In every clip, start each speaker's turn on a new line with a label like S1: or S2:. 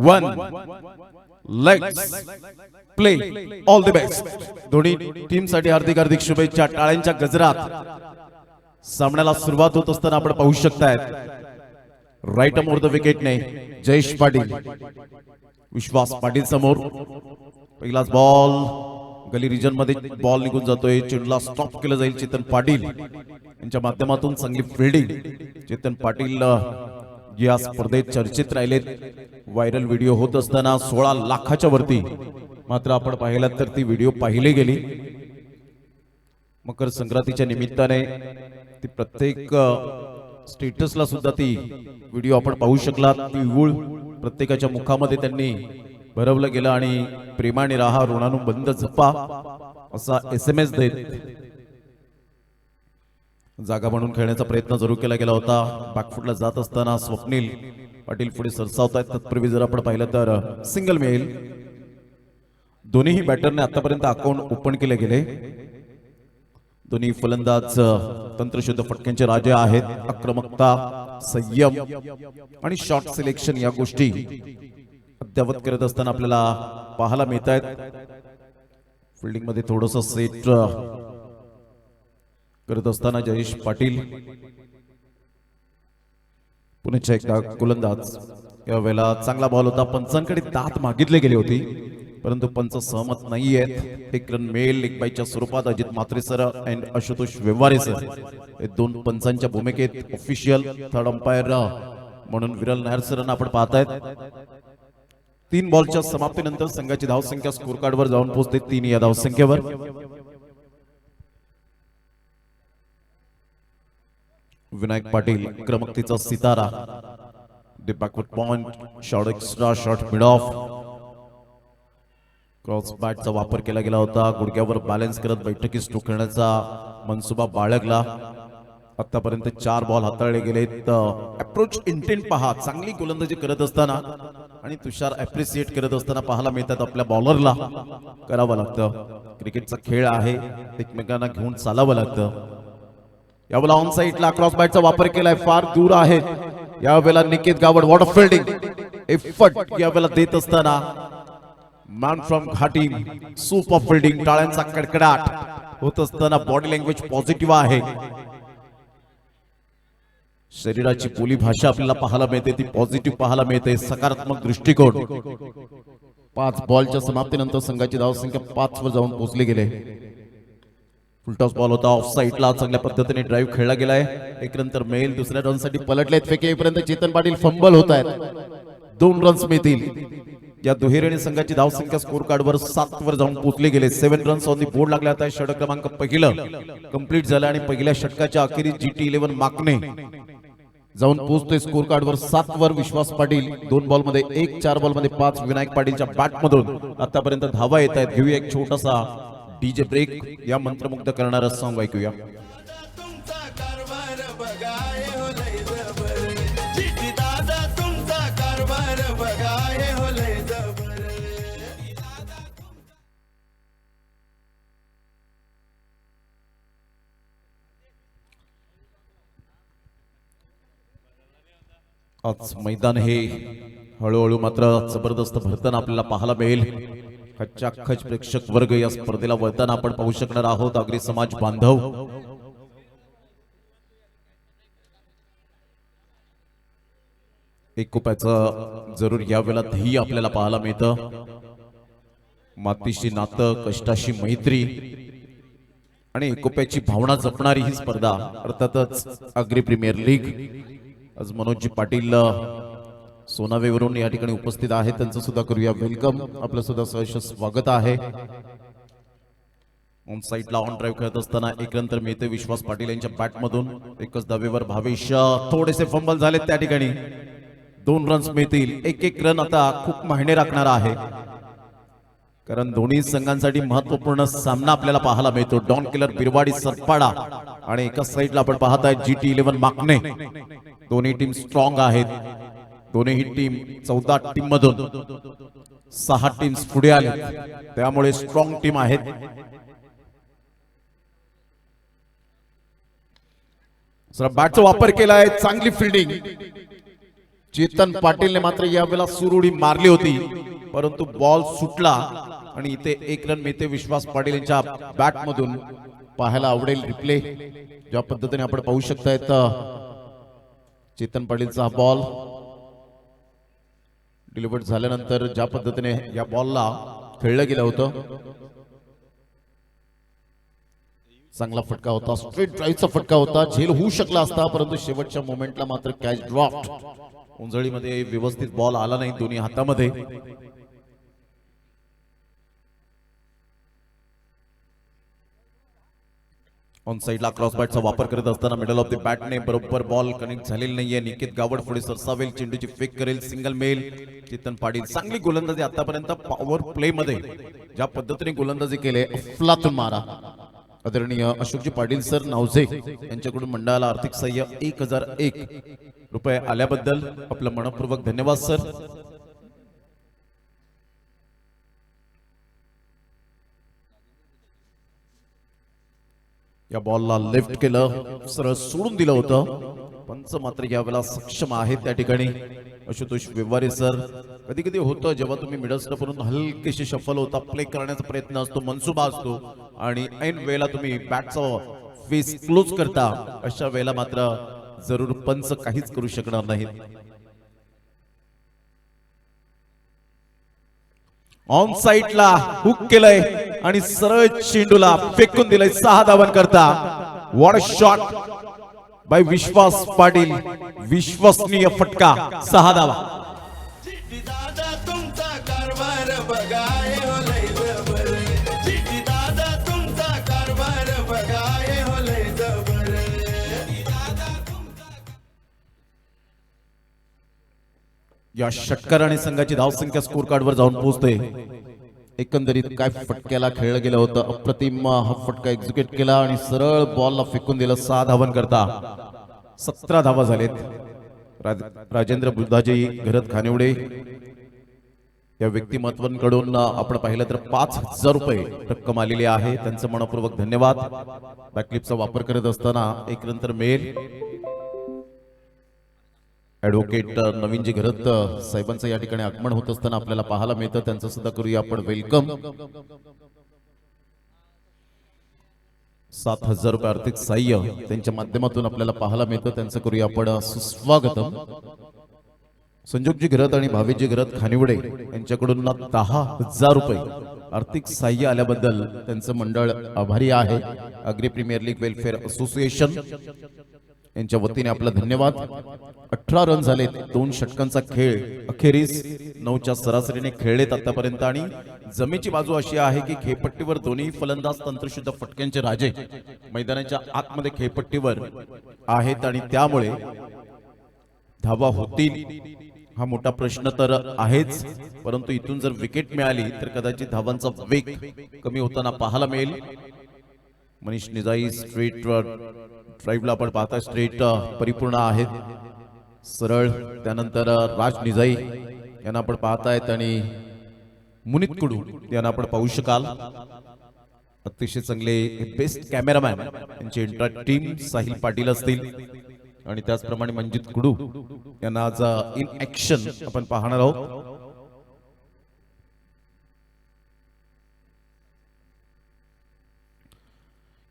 S1: One let's play all the best. दोन्ही team साठी हार्दिक हार्दिक शुभेच्छा। टाळ्यांच्या गजरात सामन्याला सुरुवात होत असताना आपण पाहू शकताय राईट मोर द विकेटने जयेश पाटील, विश्वास पाटील समोर। पहिलाच बॉल गली रिजन मध्ये बॉल निघून जातोय, चेंडूला स्टॉप केलं जाईल। चेतन पाटील यांच्या माध्यमातून चांगली फिल्डिंग। चेतन पाटील या स्पर्धेत चर्चेत राहिलेत, व्हायरल व्हिडिओ होत असताना 16 लाखाच्या वरती। मात्र आपण पाहिलात तर ती व्हिडिओ पाहिली गेली। मकर संक्रांतीच्या निमित्ताने ती प्रत्येक स्टेटसला सुद्धा ती व्हिडिओ आपण पाहू शकलात। तिळगुळ प्रत्येकाच्या मुखामध्ये त्यांनी भरवलं गेलं आणि प्रेमाने राहा ऋणानुबंध जपा असा SMS देत जागा बनवून खेळण्याचा प्रयत्न जरूर केला गेला होता। बॅकफुटला जात असताना स्वप्नील पाटील पुढे सरसावतायत। तत्पूर्वी जर आपण पाहिलं तर सिंगल मिळेल। दोन्ही बॅटरने आतापर्यंत अकाउंट ओपन केले गेले। दोन्ही फलंदाज तंत्रशुद्ध फटक्यांचे राजे आहेत। आक्रमकता, संयम आणि शॉट सिलेक्शन या गोष्टी अद्यावत करत असताना आपल्याला पाहायला मिळत आहेत। फिल्डिंग मध्ये थोडस सेट करत असताना जयेश पाटील, पुण्याच्या एकदा गोलंदाज। यावेळेला चांगला बॉल होता, पंचांकडे दात मागितले गेले होते परंतु पंच सहमत नाही आहेत। एक रन मिळेल एक बाईच्या स्वरूपात। Ajit Mhatre sir and Ashutosh Vyavahare sir हे दोन पंचांच्या भूमिकेत ऑफिशियल थर्ड अंपायर म्हणून विरल नायर सरांना आपण पाहतायत। 3 बॉलच्या समाप्तीनंतर संघाची धावसंख्या स्कोर कार्डवर जाऊन पोहोचते 3 या धावसंख्येवर। विनायक पाटील क्रमकतेचा सितारा, the backward point, short extra, short mid off, cross बॅटचा वापर केला गेला होता। गुडघ्यावर बॅलन्स करत बैठकी स्ट्रोक करण्याचा मनसुबा बाळगला। आतापर्यंत 4 बॉल हाताळले गेलेत। अप्रोच इंटेंट पहा, चांगली गोलंदाजी करत असताना आणि तुषार अप्रिशिएट करत असताना पाहायला मिळतात आपल्या बॉलरला करावं लागतं। क्रिकेटचा खेळ आहे, एकमेकांना घेऊन चालावं लागतं। यावेळेला ऑन साइडला क्रॉस बॅटचा वापर केलाय, फार दूर आहे यावेळेला Niket Gawad. What a fielding, effort यावेळेला देत असताना man from Ghati, super fielding. टाळ्यांचा कडकडाट होत असताना बॉडी लँग्वेज पॉझिटिव्ह आहे। शरीराची बोली भाषा आपल्याला पाहायला मिळते, ती पॉझिटिव्ह पाहायला मिळते, सकारात्मक दृष्टिकोन। 5 बॉलच्या समाप्तीनंतर संघाची धावसंख्या 5 वर जाऊन पोहोचली गेले। फुलटॉस बॉल होता, ऑफ साइडला चांगल्या पद्धतीने ड्राइव्ह खेळला गेलाय। एक रन तर मिळेल। दुसऱ्या रन साठी पलटलेत फेके येईपर्यंत चेतन पाटील फंबल होत आहेत। 2 रन्स मिळतील। या दुहेरीने संघाची धावसंख्या स्कोर कार्डवर 7 वर जाऊन पोहोचले गेले। 7 रन्स ऑन दी बोर्ड लागले। आता षटक क्रमांक पहिलं कंप्लीट झालं आणि पहिल्या षटकाच्या अखेरीस GT11 माकने जाऊन पोहोचतोय स्कोर कार्डवर 7 वर। विश्वास पाटील 2 बॉल मध्ये 1, 4 बॉल मध्ये 5। विनायक पाटीलच्या बॅट मधून आतापर्यंत धावा येत आहेत। घेऊया एक छोटासा डीजे ब्रेक, या मंत्रमुग्ध करणारा सॉन्ग ऐकूया। आज मैदान हे हळूहळू मात्र जबरदस्त भरताना आपल्याला पाहायला मिळेल। खच प्रेक्षक वर्ग या स्पर्धेला वळताना आपण पाहू शकणार आहोत। आगरी समाज बांधव एकोप्याचं जरूर यावेळेला ध्येय आपल्याला पाहायला मिळतं। मातीशी नातं, कष्टाशी मैत्री आणि एकोप्याची भावना जपणारी ही स्पर्धा अर्थातच आगरी प्रीमियर लीग। आज मनोजी पाटील सोनावेवरून या ठिकाणी उपस्थित आहेत, त्यांचं सुद्धा करूया वेलकम। आपलं सुद्धा सहर्ष स्वागत आहे। ऑन साइडला ऑन ड्राइव्ह खेळत असताना एक रन तर मिळते विश्वास पाटील यांच्या बॅट मधून। एकच धावेवर भावेश, थोडेसे फंबल झालेत त्या ठिकाणी। 2 रन्स मिळतील। एक रन आता खूप मायने राखणार आहे, कारण दोन्ही संघांसाठी महत्वपूर्ण सामना आपल्याला पाहायला मिळतो। डॉन किलर बिरवाडी सरपाडा आणि एका साइडला आपण पाहत आहे GT11 माकने। दोन्ही टीम स्ट्रॉंग आहेत। दोन्ही टीम 14 टीम मधून 6 टीम्स पुढे आले, त्यामुळे स्ट्रॉंग टीम आहेत। बॅटचा वापर केलाय, चांगली फिल्डिंग। चेतन पाटीलने मात्र यावेळेला सुरुडी मारली होती, परंतु बॉल सुटला आणि इथे एक रन मिळते विश्वास पाटील यांच्या बॅट मधून. पाहायला आवडेल रिप्ले. ज्या पद्धतीने आपण पाहू शकतायत चेतन पाटीलचा बॉल डिलिव्हर्ड झाल्यानंतर ज्या पद्धतीने या बॉलला खेळलं गेलं होतं, चांगला फटका होता, स्ट्रेट ड्राईव्हचा फटका होता, झेल होऊ शकला असता, परंतु शेवटच्या मोमेंटला मात्र कॅच ड्रॉप्ड. उंजळीमध्ये व्यवस्थित बॉल आला नाही दोन्ही हातामध्ये. ऑन साइडला क्रॉस बॅटचा वापर करत असताना मिडल ऑफ द बॅटने बरोबर बॉल कनेक्ट झालेली नाहीये. निकेत गावड पुढे सरसावेल, चेंडूची फेक करेल, सिंगल मेल. चेतन पाटील चांगली गोलंदाजी आतापर्यंत पॉवर प्ले मध्ये ज्या पद्धतीने गोलंदाजी केले, अफलातून मारा. आदरणीय अशोकजी पाटील सर नावझे यांच्याकडून मंडळाला आर्थिक सहाय्य 1001 रुपये आल्याबद्दल आपलं मनपूर्वक धन्यवाद सर. या बॉलला लेफ्ट केलं, सरळ सोडून दिलं होतं. पंच मात्र यावेळेला सक्षम आहे त्या ठिकाणी. आशुतोष व्यवहारे सर, कधी कधी होतं जेव्हा तुम्ही मिडल स्टंपवरून हलकेशी शफल होता, प्ले करण्याचा प्रयत्न असतो, मनसुबा असतो आणि ऐन वेळेला तुम्ही बॅटचा फेस क्लोज करता, अशा वेळेला मात्र जरूर पंच काहीच करू शकणार नाहीत. ऑन साइडला हुक केलंय आणि सरळ चेंडूला फेकून दिलंय 6 धावन करता. व्हॉट अ शॉट बाय विश्वास पाटील. विश्वसनीय फटका, 6 धावा. या षटकाराने संघाची धावसंख्या स्कोर कार्डवर जाऊन पोहोचते. एकंदरीत काय फटक्याला खेळलं गेलं होतं, अप्रतिम हा फटका एक्झिक्यूट केला आणि सरळ बॉलला फेकून दिलं. 6 धावन करता 17 धावा झालेत. राजेंद्र बुद्धाजी घरत खानिवडे या व्यक्तिमत्वांकडून आपण पाहिलं तर 5000 रुपये रक्कम आलेली आहे, त्यांचं मनपूर्वक धन्यवाद. बॅकलिपचा वापर करत असताना एक नंतर मेल. ऍडव्होकेट नवीनजी घरत साहेबांचं या ठिकाणी आगमन होत असताना आपल्याला पाहायला मिळतं, त्यांचं सुद्धा करूया आपण वेलकम. 7000 रुपये आर्थिक सहाय्य त्यांच्या माध्यमातून आपल्याला पाहायला मिळतं, त्यांचं करूया आपण सुस्वागतम. संजोगजी घरत आणि भावेशजी घरत खानिवडे यांच्याकडून 10,000 रुपये आर्थिक सहाय्य आल्याबद्दल त्यांचं मंडळ आभारी आहे. Agri premier league welfare association यांच्या वतीने आपला धन्यवाद. 18 रन झाले, 2 षटकांचा खेळ अखेरीस 9च्या सरासरीने खेळलेत आतापर्यंत. आणि जमेची बाजू अशी आहे की खेळपट्टीवर दोन्ही फलंदाज तंत्रशुद्ध फटक्यांचे राजे मैदानाच्या आतमध्ये खेळपट्टीवर आहेत आणि त्यामुळे धावा होतील हा मोठा प्रश्न तर आहेच, परंतु इथून जर विकेट मिळाली तर कदाचित धावांचा वेग कमी होताना पाहायला मिळेल. मनीष निजाई स्ट्रेट ड्राईव्हला आपण पाहता, स्ट्रेट परिपूर्ण आहेत, सरळ. त्यानंतर राज निजाई यांना आपण पाहतायत आणि मुनित कुडू यांना आपण पाहू शकाल. अतिशय चांगले बेस्ट कॅमेरामॅन यांची इंट्रा टीम साहिल पाटील असतील आणि त्याचप्रमाणे मंजित कुडू यांना आज इन ऍक्शन आपण पाहणार आहोत.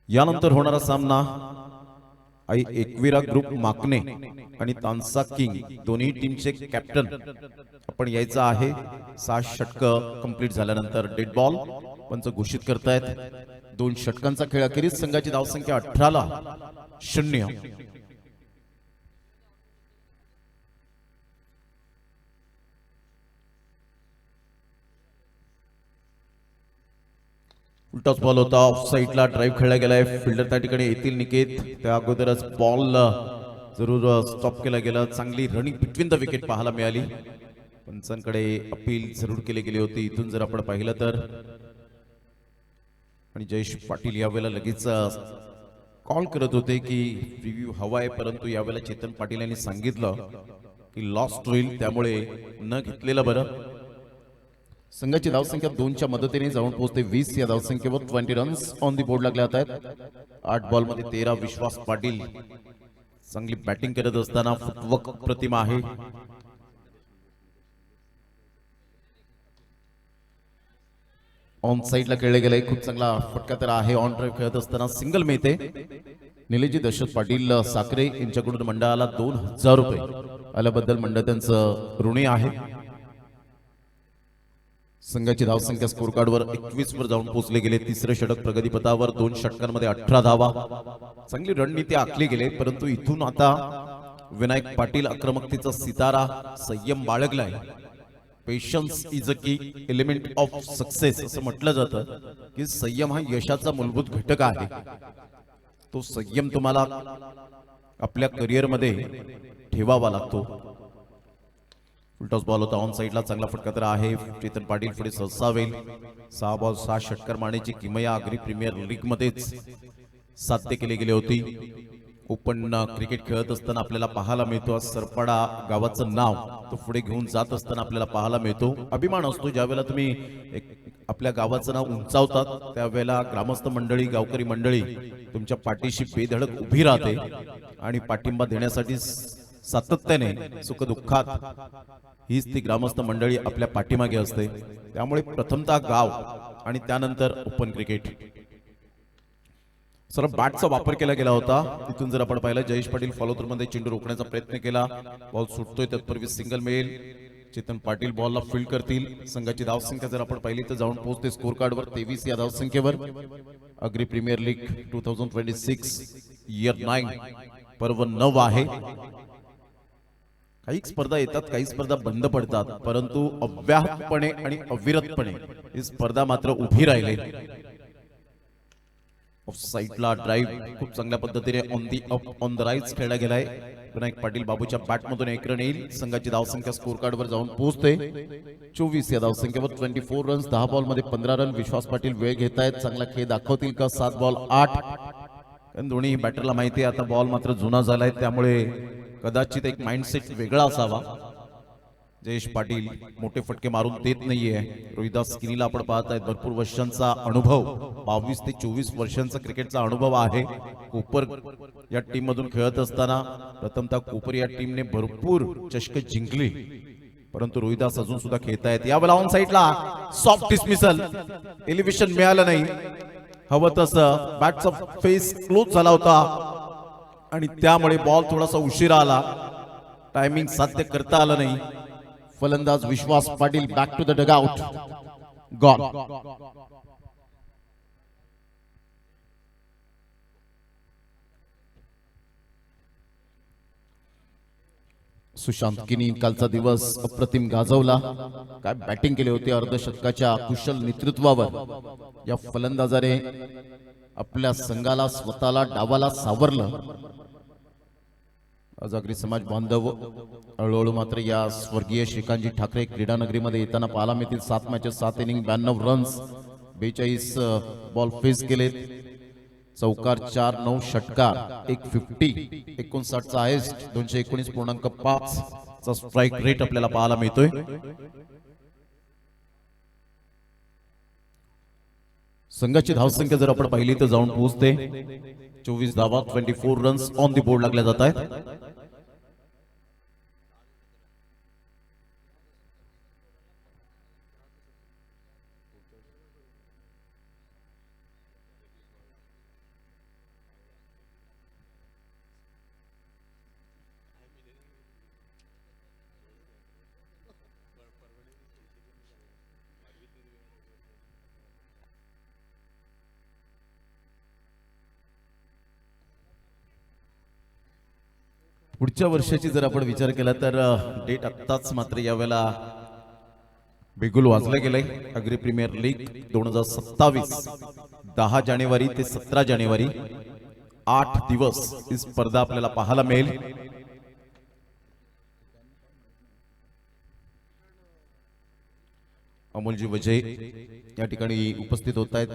S1: यानंतर होणारा सामना आई एकविरा ग्रुप माकने आणि तानसा किंग दोन्ही टीमचे कॅप्टन आपण यायचं आहे. 6 षटक कंप्लीट झाल्यानंतर डेड बॉल पंच घोषित करतायत. 2 षटकांचा खेळ अखेरीस संघाची धावसंख्या 18-0. उलटाच बॉल होता, ऑफ साइडला ड्राईव्ह खेळला गेलाय. फिल्डर त्या ठिकाणी येतील निकेत, त्या अगोदरच बॉल जरूर स्टॉप केला गेला. चांगली रनिंग बिटवीन द विकेट पाहायला मिळाली. पंचांकडे अपील जरूर केली गेली होती इथून जर आपण पाहिलं तर. आणि जयेश पाटील यावेळेला लगेच कॉल करत होते की रिव्ह्यू हवा आहे, परंतु यावेळेला चेतन पाटील यांनी सांगितलं की लॉस्ट होईल, त्यामुळे न घेतलेलं बरं. संघाची धावसंख्या 2च्या मदतीने जाऊन पोहोचते 20. या धावसंख्येवर 20 रन्स ऑन दी बोर्ड लागले आहेत. 8 बॉलमध्ये 13. विश्वास पाटील चांगली बॅटिंग करत असताना फुटवर्क प्रतिमा आहे. ऑन साइडला खेळले गेले, खूप चांगला फटका तर आहे. ऑन ड्राईव्ह खेळत असताना सिंगल मिळते. निलेजी दशरथ पाटील साखरे यांच्याकडून मंडळाला 2000 रुपये आल्याबद्दल मंडळ त्यांचं ऋणी आहे. संघाची धावसंख्या स्कोर कार्डवर 21 वर जाऊन पोहोचले गेले. तिसरे षटक प्रगतीपथावर 2 षटकांमध्ये 18 धावा. चांगली रणनीती आखली गेली, परंतु इथून आता विनायक पाटील आक्रमकतेचा सितारा संयम बाळगलाय. पेशन्स इज अ की एलिमेंट ऑफ सक्सेस असं म्हटलं जातं की संयम हा यशाचा मूलभूत घटक आहे. तो संयम तुम्हाला आपल्या करिअरमध्ये ठेवावा लागतो. उलटॉस बॉल होता ऑन साइडला, चांगला फटका तर आहे. चेतन पाटील पुढे सरसावेल. 6 बॉल 6 षटकार मारण्याची किमया अग्री प्रीमियर लीग मध्येच साध्य केली गेली होती. ओपन क्रिकेट खेळत असताना आपल्याला पाहायला मिळतो सरपाडा गावाचं नाव तो पुढे घेऊन जात असताना आपल्याला पाहायला मिळतो. अभिमान असतो ज्यावेळेला तुम्ही आपल्या गावाचं नाव उंचावतात, त्यावेळेला ग्रामस्थ मंडळी, गावकरी मंडळी तुमच्या पाठीशी बेधडक उभी राहते आणि पाठिंबा देण्यासाठी सातत्याने सुखदुःखात हीच ती ग्रामस्थ मंडळी आपल्या पाठीमागे असते. त्यामुळे प्रथमतः गाव आणि त्यानंतर ओपन क्रिकेट. सर बॅटचा वापर केला गेला होता. तिथून जर आपण पाहिलं जयेश पाटील फॉलो थ्रू मध्ये चेंडू रोखण्याचा प्रयत्न केला. बॉल सुटतोय, तत्पूर्वी सिंगल मिळेल. चेतन पाटील बॉलला फील्ड करतील. संघाची धावसंख्या जर आपण पाहिली तर जाऊन पोहोचते स्कोर कार्डवर 23 या धावसंख्येवर. अग्री प्रीमियर लीग 2026 इयर 9 पर्व 9 आहे. काही स्पर्धा येतात, काही स्पर्धा बंद पडतात, परंतु अव्याहतपणे आणि अविरतपणे ही स्पर्धा मात्र उभी राहिली. ऑफ साइडला ड्राइव्ह खूप चांगल्या पद्धतीने ऑन द राईट खेळला गेलाय. विनायक पाटील बाबूच्या बॅटमधून एक रन येईल. संघाची धावसंख्या स्कोर कार्डवर जाऊन पोहोचते 24 या धावसंख्येवर. 24 रन्स 10 बॉल मध्ये 15 रन. विश्वास पाटील वेळ घेतायत, चांगला खेळ दाखवतील का? 7 बॉल 8. दोन्ही बॅटरला माहिती आहे आता बॉल मात्र जुना झालाय, त्यामुळे कदाचित एक माइंडसेट वेगळा असावा. जयेश पाटील मोठे फटके मारून देत नाहीये. रोहिदास किनीला आपण पाहतायत, भरपूर वर्षांचा अनुभव, 22 ते 24 वर्षांचा क्रिकेटचा अनुभव आहे. कोपर या टीम मधून खेळत असताना प्रथमतः कोपर या टीमने भरपूर चषक जिंकली, परंतु रोहिदास अजून सुद्धा खेळतायत. यावेळेला ऑन साइडला सॉफ्ट डिसमिसल, एलिव्हेशन मिळालं नाही. हवं तसं बॅटचा फेस क्लोज झाला होता आणि त्यामुळे बॉल थोडासा उशिरा आला. टायमिंग साध्य करता आलं नाही. फलंदाज Vishwas Patil back to the dugout, gone. Sushant Kini कालचा दिवस अप्रतिम गाजवला. काय बॅटिंग केली होती. अर्धशतकाच्या कुशल नेतृत्वावर या फलंदाजाने आपल्या संघाला, स्वतःला, डावाला सावरलं. अजागरी समाज बांधव हळूहळू मात्र या स्वर्गीय श्रीकांतजी ठाकरे क्रीडा नगरीमध्ये येताना पाहायला मिळतील. 7 matches 7 inning 92 runs, 42 ball face केलेत. चौकार 4, 9 षटकार, 150, 59 चा हायेस्ट, 219.5 चा स्ट्राइक रेट आपल्याला पाहायला मिळतोय. संघाची धावसंख्या जर आपण पाहिली तर जाऊन पोहोचते 24 धावा, 24 रन्स ऑन दी बोर्ड लागल्या जात आहेत. पुढच्या वर्षाची जर आपण विचार केला तर डेट आत्ताच मात्र यावेळेला बिगुल वाजलं गेलंय. अग्री प्रीमियर लीग 2027 10 जानेवारी ते 17 जानेवारी 8 दिवस ही स्पर्धा आपल्याला पाहायला मिळेल. अमोलजी वजय या ठिकाणी उपस्थित होत आहेत.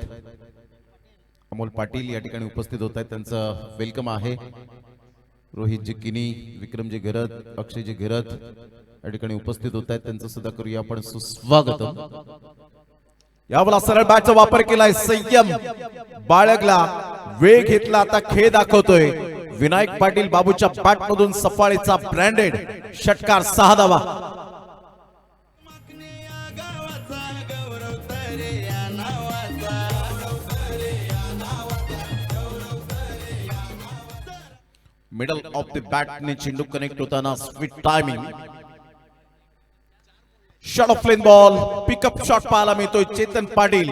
S1: अमोल पाटील या ठिकाणी उपस्थित होत आहेत, त्यांचं वेलकम आहे. रोहितजी किनी, विक्रमजी घरत, अक्षयजी घरत या ठिकाणी उपस्थित होत आहेत, त्यांचं सुद्धा करूया आपण सुस्वागत. यावेळेला सरळ बॅटचा वापर केलाय, संयम बाळगला, वेळ घेतला, आता खेळ दाखवतोय. विनायक पाटील बाबूच्या बॅट मधून सफाळीचा ब्रँडेड षटकार 6 धावा. मिडल ऑफ द बॅटने चेंडू कनेक्ट होताना sweet timing. Shot of lane ball, pickup shot पाहायला मिळतोय चेतन पाटील.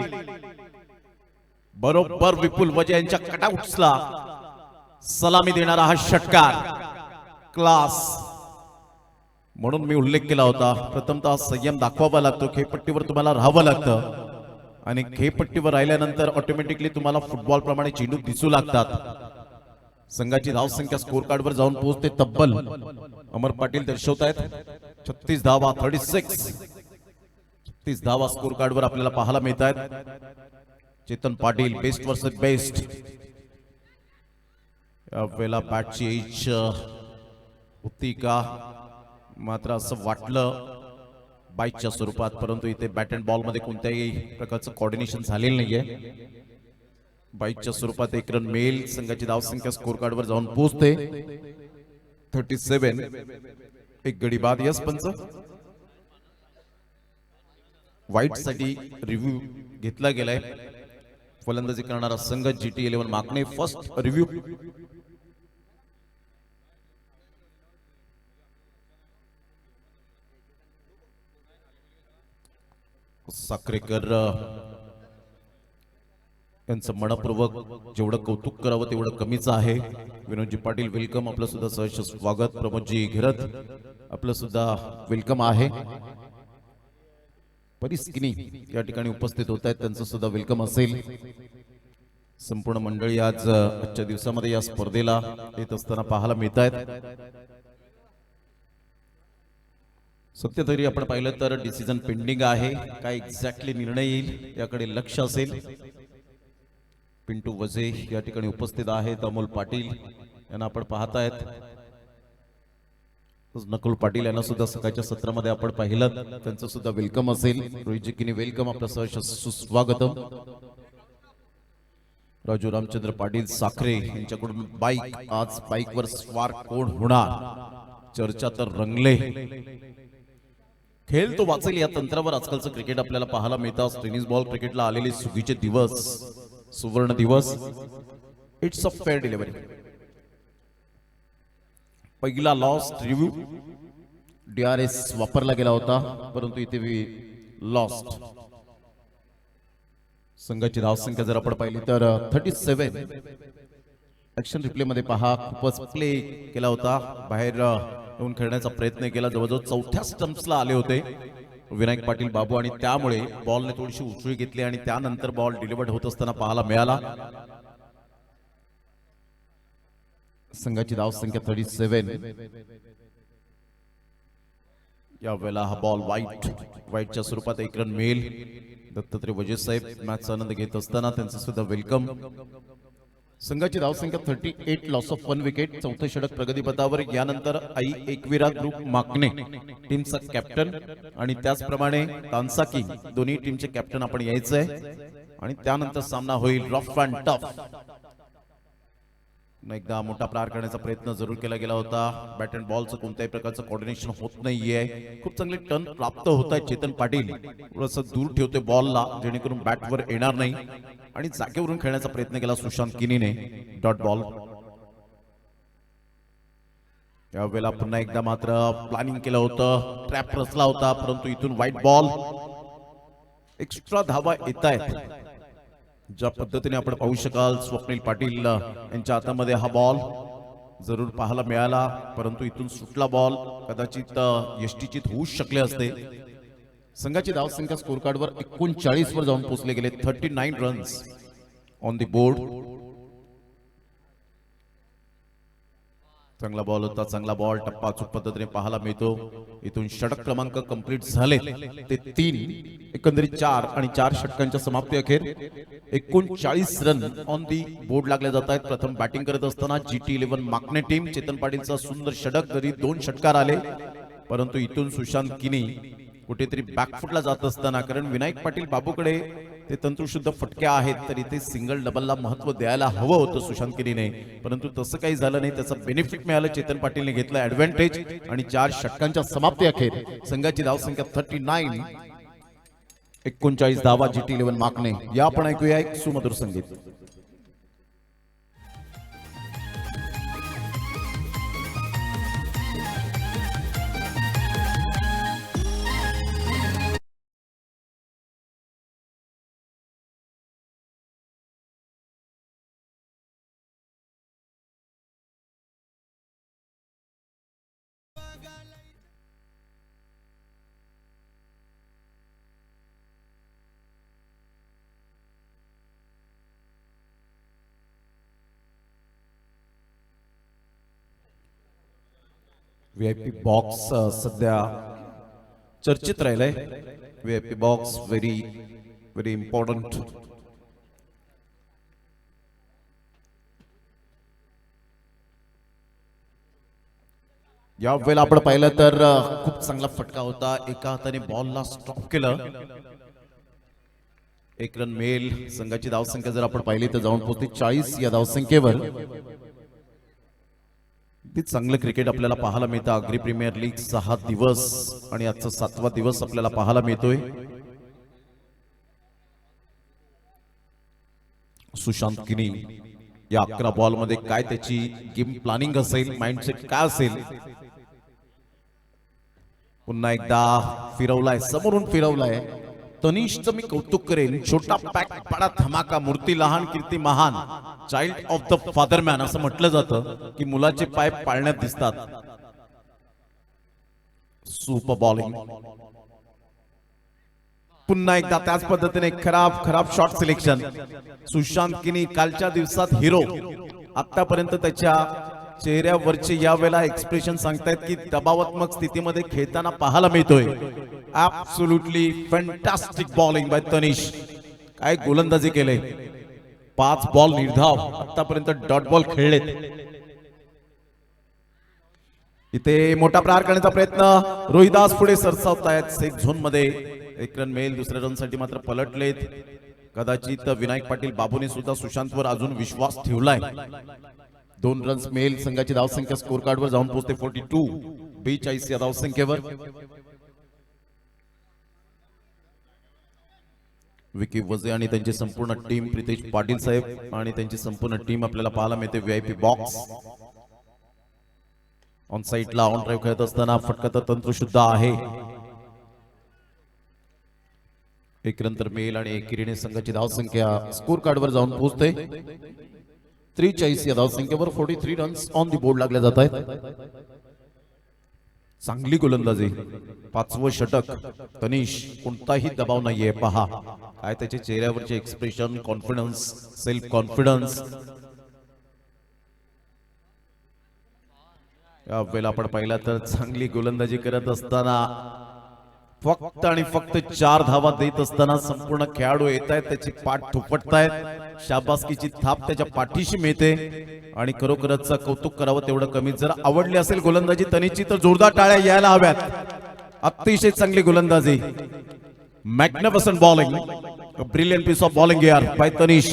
S1: बरोबर विपुल वजे यांच्या कटआउट्सला सलामी देणारा हा षटकार क्लास. म्हणून मी उल्लेख केला होता, प्रथमतः संयम दाखवावा लागतो, खेळपट्टीवर तुम्हाला राहावं लागतं आणि खेळपट्टीवर राहिल्यानंतर ऑटोमॅटिकली तुम्हाला फुटबॉल प्रमाणे चेंडू दिसू लागतात. संघाची धावसंख्या स्कोर कार्डवर जाऊन पोहोचते तब्बल, अमर पाटील दर्शवतायत 36 धावा, 36 धावा स्कोर कार्डवर आपल्याला पाहायला मिळत आहेत. Chetan Patil best versus best. यावेळेला बॅटची एज होती का, मात्र असं वाटलं बाईकच्या स्वरूपात, परंतु इथे बॅट अँड बॉल मध्ये कोणत्याही प्रकारचं कोऑर्डिनेशन झालेलं नाहीये. बाईकच्या स्वरूपात एक रन मिळेल. संघाची धावसंख्या स्कोर कार्डवर जाऊन पोहोचते 37. एक गडी बाद. यस पंच, व्हाईट साठी रिव्ह्यू घेतला गेलाय. फलंदाजी करणारा संघ GT11 माकणे. First review. साखरेकर यांचं मनपूर्वक जेवढं कौतुक करावं तेवढं कमीच आहे. विनोदजी पाटील वेलकम, आपलं सुद्धा सहर्ष स्वागत. प्रमोदजी घिरत आपलं सुद्धा वेलकम आहे. परिस्किनी या ठिकाणी उपस्थित होत आहेत, त्यांचं सुद्धा वेलकम असेल. संपूर्ण मंडळी आज आजच्या दिवसामध्ये या स्पर्धेला येत असताना पाहायला मिळत आहेत. सत्य तरी आपण पाहिलं तर डिसिजन पेंडिंग आहे. काय एक्झॅक्टली निर्णय येईल याकडे लक्ष असेल. पिंटू वजे या ठिकाणी उपस्थित आहेत. अमोल पाटील यांना आपण पाहतायत. नकुल पाटील यांना सुद्धा सकाळच्या सत्रामध्ये आपण पाहिलं, त्यांचं सुद्धा वेलकम असेल. रोहितजी किनी वेलकम, आपलं सहर्ष सुस्वागतम. राजू रामचंद्र पाटील साखरे यांच्याकडून बाईक. आज बाईकवर स्वार कोण होणार, चर्चा तर रंगले. खेळ तो वाचेल या तंत्रावर आजकालचं क्रिकेट आपल्याला पाहायला मिळतं. टेनिस बॉल क्रिकेटला आलेले सुगीचे दिवस, सुवर्ण दिवस. It's a fair delivery. पहिला लॉस्ट रिव्ह्यू DRS वापरला गेला होता, परंतु इथे लॉस्ट. संघाची धावसंख्या जर आपण पाहिली तर 37. ऍक्शन रिप्ले मध्ये पहा, खूपच प्ले केला होता, बाहेर येऊन खेळण्याचा प्रयत्न केला. जवळजवळ चौथ्या स्टंप्सला आले होते विनायक पाटील बाबू आणि त्यामुळे बॉलने थोडीशी उसळी घेतली आणि त्यानंतर बॉल डिलिव्हर्ड होत असताना पाहायला मिळाला. संघाची धावसंख्या 37. यावेळेला हा बॉल व्हाईटच्या स्वरूपात एक रन मिळेल. दत्तात्रय वजे साहेब मॅचचा आनंद घेत असताना त्यांचं सुद्धा वेलकम. संघाची धावसंख्या 38. Loss of 1 wicket. चौथे षटक प्रगतीपथावर. यानंतर आई एकविरा ग्रुप माकणे टीमचा कॅप्टन आणि त्याचप्रमाणे तानसा किंग दोन्ही टीमचे कॅप्टन आपण यायचंय आणि त्यानंतर सामना होईल रफ अँड टफ. एकदा मोठा प्रहार करण्याचा प्रयत्न जरूर केला गेला होता. बॅट अँड बॉलचं कोणत्याही प्रकारचं कोऑर्डिनेशन होत नाहीये. खूप चांगले टर्न प्राप्त होत आहेत. चेतन पाटील थोडंसं दूर ठेवते बॉलला, जेणेकरून बॅटवर येणार नाही आणि जागेवरून खेळण्याचा प्रयत्न केला सुशांत किनीने. Dot ball. यावेळेला पुन्हा एकदा मात्र प्लॅनिंग केलं होतं, ट्रॅप रचला होता, परंतु इथून व्हाईट बॉल. एक्स्ट्रा धावा येत आहेत. ज्या पद्धतीने आपण पाहू शकाल स्वप्नील पाटील यांच्या हातामध्ये हा बॉल जरूर पाहायला मिळाला, परंतु इथून सुटला बॉल. कदाचित यष्टीचित होऊ शकले असते. संघाची धावसंख्या स्कोर कार्डवर 39 वर जाऊन पोहोचले गेले. 39 रन्स ऑन द बोर्ड. चांगला बॉल होता, चांगला बॉल. टप्पा अचूक पद्धतीने पाहायला मिळतो. इथून षटक क्रमांक कंप्लीट झाले ते 3. एकंदरीत 4 आणि 4 षटकांच्या समाप्ती अखेर 39 रन ऑन दी बोर्ड लागले जात आहेत. प्रथम बॅटिंग करत असताना GT11 माकणे टीम. चेतन पाटीलचा सुंदर षटक, जरी 2 षटकार आले, परंतु इथून सुशांत किनी कुठेतरी बॅकफुटला जात असताना, कारण विनायक पाटील बाबूकडे ते तंतुशुद्ध फटके आहेत, तर इथे सिंगल डबलला महत्व द्यायला हवं होतं सुशांत किनीने, परंतु तसं काही झालं नाही. त्याचं बेनिफिट मिळालं. चेतन पाटीलने घेतलं ऍडव्हान्टेज आणि 4 षटकांच्या समाप्ती अखेर संघाची धावसंख्या 39. 39 धावा GT11 माकणे. या आपण ऐकूया एक सुमधुर संगीत. व्हीआयपी बॉक्स सध्या चर्चेत राहिलाय. VIP box very very important. या वेळेला आपण पाहिलं तर खूप चांगला फटका होता. एका हाताने बॉलला स्टॉप केलं. एक रन मेल. संघाची धावसंख्या जर आपण पाहिली तर जाऊन पोहोचली 40 या धावसंख्येवर. चांगलं क्रिकेट आपल्याला पाहायला मिळतं. आग्री प्रीमियर लीग 6 दिवस आणि आजचा 7वा दिवस आपल्याला पाहायला मिळतोय. सुशांत किनी या 11 बॉल मध्ये काय त्याची गेम प्लॅनिंग असेल, माइंडसेट काय असेल. पुन्हा एकदा फिरवलाय, समोरून फिरवलाय. तनिषचं मी कौतुक करेन. छोटा पॅक बडा धमाका, मूर्ती लहान कीर्ती महान, चाइल्ड ऑफ द फादरमॅन असं म्हटलं जातं की मुलाचे पाय पाळण्यात दिसतात. Super bowling. पुन्हा एकदा त्याच पद्धतीने खराब शॉट सिलेक्शन. सुशांत किनी कालच्या दिवसात हिरो. आतापर्यंत त्याच्या चेहऱ्यावरचे या वेळेला एक्सप्रेशन सांगतायत की दबावात्मक स्थितीमध्ये खेळताना पाहायला मिळतोय. Absolutely fantastic bowling bye Tanish. काय गोलंदाजी केले. 5 बॉल निर्धाव. आतापर्यंत डॉट बॉल खेळलेत. इथे मोठा प्रहार करण्याचा प्रयत्न. रोहिदास पुढे सरसावतायत सेफ झोन मध्ये. 1 रन मेल. दुसऱ्या रन साठी मात्र पलटलेत. कदाचित विनायक पाटील बाबूने सुद्धा सुशांतवर अजून विश्वास ठेवलाय. 2 रन्स मेल. संघाची धावसंख्या स्कोर कार्डवर जाऊन पोहोचते 42. 42 या धावसंख्येवर. विकी वजे आणि त्यांची संपूर्ण टीम, प्रितेश पाटील साहेब आणि त्यांची संपूर्ण टीम आपल्याला पाहायला मिळते. व्हीआयपी बॉक्स ऑन साइडला ऑन ड्राइव्ह खेळत असताना फटका तंत्र शुद्ध आहे. 1 रन तर मेल आणि एकेरीने संघाची धावसंख्या स्कोर कार्डवर जाऊन पोहोचते 43 या धावसंख्येवर. 43 रन्स ऑन दी बोर्ड लागले जात आहेत. चांगली गोलंदाजी. 5वं षटक. तनिष कोणताही दबाव नाहीये. पहा काय त्याच्या चेहऱ्यावरचे एक्सप्रेशन, कॉन्फिडन्स, सेल्फ कॉन्फिडन्स. या वेळेला आपण पाहिला तर चांगली गोलंदाजी करत असताना फक्त आणि फक्त 4 धावा देत असताना संपूर्ण खेळाडू येत आहेत, त्याची पाठ थोपटतायत. शाबासकीची थाप त्याच्या पाठीशी मिळते आणि खरोखरच कौतुक करावं तेवढं कमी. जर आवडली असेल गोलंदाजी तनिषची तर जोरदार टाळ्या यायला हव्यात. अतिशय चांगली गोलंदाजी. Magnificent bowling. Brilliant piece of bowling यार बाय तनिष.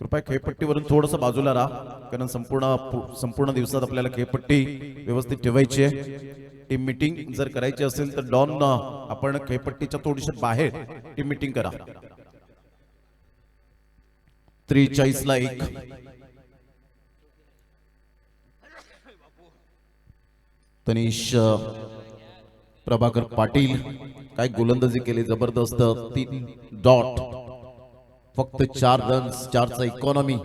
S1: कृपया खेळपट्टीवरून थोडंसं बाजूला राहा, कारण संपूर्ण दिवसात आपल्याला खेळपट्टी व्यवस्थित ठेवायची आहे. टीम मीटिंग जर करायची असेल तर डॉन आपण खेळपट्टीच्या थोडीशी बाहेर टीम मीटिंग करा. 43 ला 1. तनिष प्रभाकर पाटील काय गोलंदाजी केली जबरदस्त. 3 डॉट. फक्त 4 रन्स. 4चा इकॉनॉमी.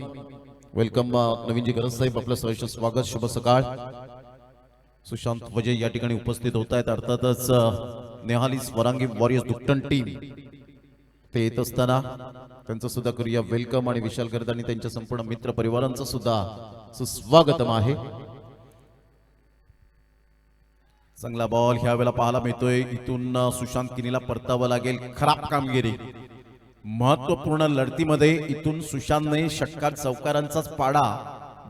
S1: वेलकम नवीनजी गरज साहेब, आपलं सहर्ष स्वागत. शुभ सकाळ. सुशांत वजे या ठिकाणी उपस्थित होत आहेत. अर्थातच नेहाली स्वरांगी वॉरियर्स दुकटन टीम ते येत असताना त्यांचं सुद्धा करूया वेलकम. आणि विशाल गर्द आणि त्यांच्या संपूर्ण मित्र परिवारांचं सुद्धा सुस्वागतम आहे. चांगला बॉल ह्या वेळेला पाहायला मिळतोय. इथून सुशांत किनीला परतावं लागेल. खराब कामगिरी. महत्वपूर्ण लढतीमध्ये इथून सुशांतने षटकार चौकारांचाच पाडा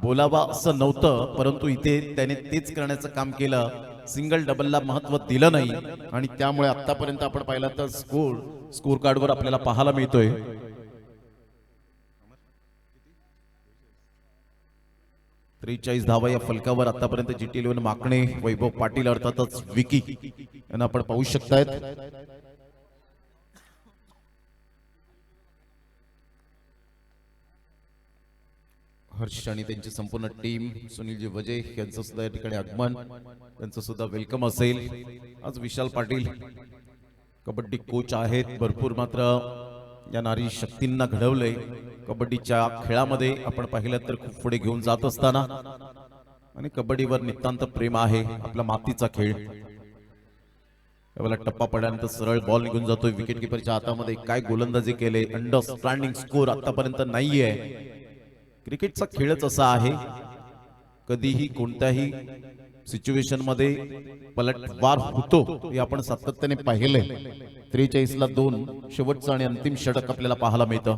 S1: बोलावा असं नव्हतं, परंतु इथे त्याने तेच करण्याचं काम केलं. सिंगल डबलला महत्व दिलं नाही आणि त्यामुळे आतापर्यंत आपण पाहिला तर स्कोर कार्डवर आपल्याला पाहायला मिळतोय 43 धावा या फलकावर. आतापर्यंत GT11 माकणे, वैभव पाटील, अर्थातच विकी यांना आपण पाहू शकतायत. हर्ष आणि त्यांची संपूर्ण टीम, सुनीलजी वजे यांचं सुद्धा या ठिकाणी आगमन, त्यांचं सुद्धा वेलकम असेल. आज विशाल पाटील कबड्डी कोच आहेत. भरपूर मात्र या नारी शक्तींना घडवलंय कबड्डीच्या खेळामध्ये. आपण पाहिलं तर खूप पुढे घेऊन जात असताना आणि कबड्डीवर नितांत प्रेम आहे. आपला मातीचा खेळ. यावेळेला टप्पा पडल्यानंतर सरळ बॉल निघून जातोय विकेट किपरच्या हातामध्ये. काय गोलंदाजी केले. अंडरस्टँडिंग स्कोर आतापर्यंत नाहीये. क्रिकेटचा खेळच असा आहे कधीही कोणत्याही सिच्युएशन मध्ये पलटवार होतो हे आपण सातत्याने पाहिलंय. 43 ला 2 शेवटचं आणि अंतिम षटक आपल्याला पाहायला मिळतं.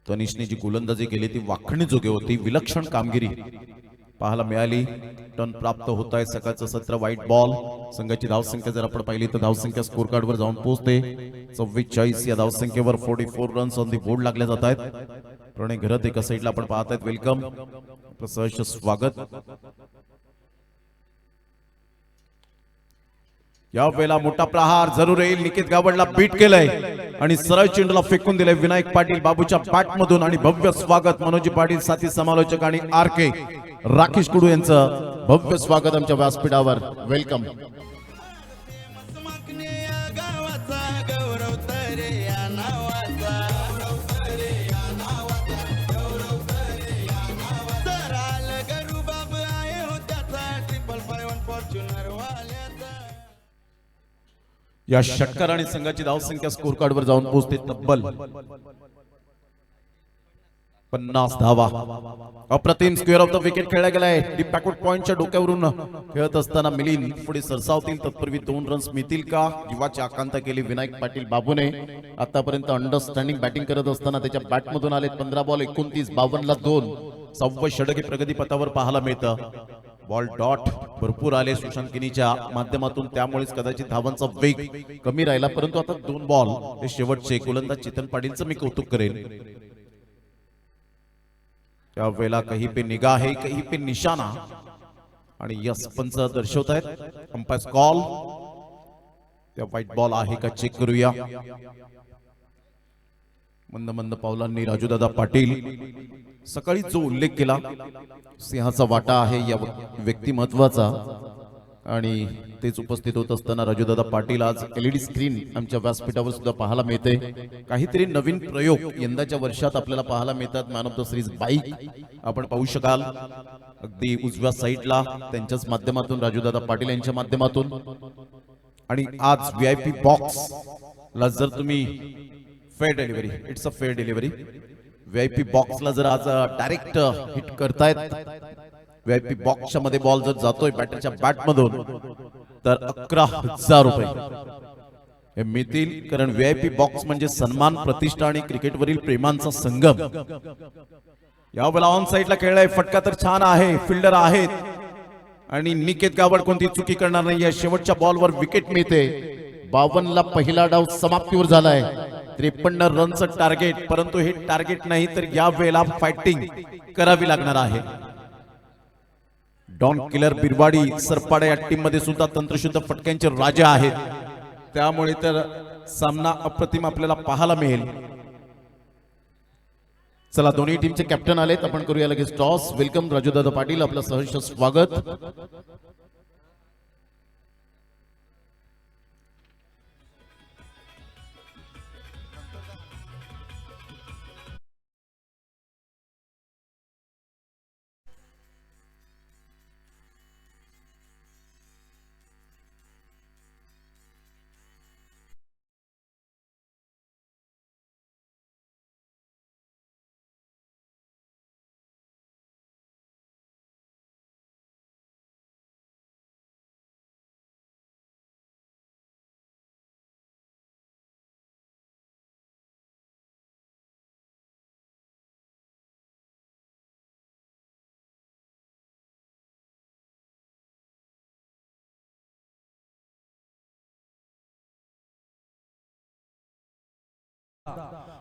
S1: तनिषने जी गोलंदाजी केली ती वाखणीजोगी होती. विलक्षण कामगिरी पाहायला मिळाली. टर्न प्राप्त होत आहे. सकाळचं सत्र व्हाईट बॉल. संघाची धावसंख्या जर आपण पाहिली तर धावसंख्या स्कोर कार्डवर जाऊन पोहोचते 44. या धावसंख्येवर 44 रन्स ऑन दी बोर्ड लागल्या जात आहेत. प्रणय घरत एका साईडला आपण पाहत आहेत. वेलकम, सहर्ष स्वागत. या वेळेला मोठा प्रहार जरूर येईल. निकेत गावडला बीट केलंय आणि सरळ चेंडूला फेकून दिलंय विनायक पाटील बाबूच्या बॅट मधून. आणि भव्य स्वागत मनोजी पाटील, साथी समालोचक आणि आर.के. राकेश कुडू यांचं भव्य स्वागत आमच्या व्यासपीठावर. वेलकम. या षटकार आणि संघाची धावसंख्या स्कोर कार्डवर जाऊन पोहोचते तब्बल 50 धावा. अप्रतिम स्क्वेअर ऑफ द विकेट खेळला गेलाय. डीप बॅकवर्ड पॉइंटच्या डोक्यावरून खेळत असताना मिलिंद पुढे सरसावतील. तत्पूर्वी 2 रन्स मिळतील का? जीवाची आकांक्षा केली विनायक पाटील बाबूने. आतापर्यंत अंडरस्टँडिंग बॅटिंग करत असताना त्याच्या बॅटमधून आले 15 बॉल 29. 52 ला 2. 6वं षटक हे प्रगती पथावर पाहायला मिळतं. बॉल डॉट भरपूर आले सुशांत किनीच्या माध्यमातून, त्यामुळेच कदाचित धावांचा वेग कमी राहिला. परंतु आता 2 बॉल हे शेवटचे. गोलंदाज चेतन पाटीलचं मी कौतुक करेन. त्या वेळेला कहीं पे निगाह है कहीं पे निशाणा. आणि यस पंच दर्शवतायत. Umpire call. त्या व्हाईट बॉल आहे का चेक करूया. मंद मंद पावलांनी राजूदादा पाटील. सकाळी जो उल्लेख केला सिंहाचा वाटा आहे या व्यक्तिमत्वाचा आणि तेच उपस्थित होत असताना राजूदादा पाटील आज LED स्क्रीन आमच्या व्यासपीठावर सुद्धा पाहायला मिळते. काहीतरी नवीन प्रयोग यंदाच्या वर्षात आपल्याला पाहायला मिळतात. Man of the series bike आपण पाहू शकाल अगदी उजव्या साईडला त्यांच्याच माध्यमातून, राजूदादा पाटील यांच्या माध्यमातून. आणि आज VIP बॉक्स ला जर तुम्ही fair delivery, it's a fair delivery. VIP बॉक्सला जर आज डायरेक्ट हिट करतायत, VIP बॉक्सच्या मध्ये बॉल जर जातोय बॅटरच्या बॅट मधून तर 11,000 रुपये हे मिळतील. कारण VIP बॉक्स म्हणजे सन्मान, प्रतिष्ठा आणि क्रिकेटवरील प्रेमांचा संगम. यावेळेला ऑन साइडला खेळलाय. फटका तर छान आहे. फिल्डर आहेत आणि निकेत गावड कोणती चुकी करणार नाही. शेवटच्या बॉलवर विकेट मिळते. 52 ला पहिला डाव समाप्तीवर झालाय. 53 रनचं टार्गेट. परंतु हे टार्गेट नाही तर या वेळेला फायटिंग करावी लागणार आहे. डॉन किलर बिरवाडी सरपाडा या टीम मध्ये सुद्धा तंत्रशुद्ध फटक्यांचे राजा आहेत. त्यामुळे तर सामना अप्रतिम आपल्याला पाहायला मिळेल. चला दोन्ही टीमचे कॅप्टन आलेत. आपण करूया लगेच टॉस. वेलकम राजूदादा पाटील, आपलं सहर्ष स्वागत.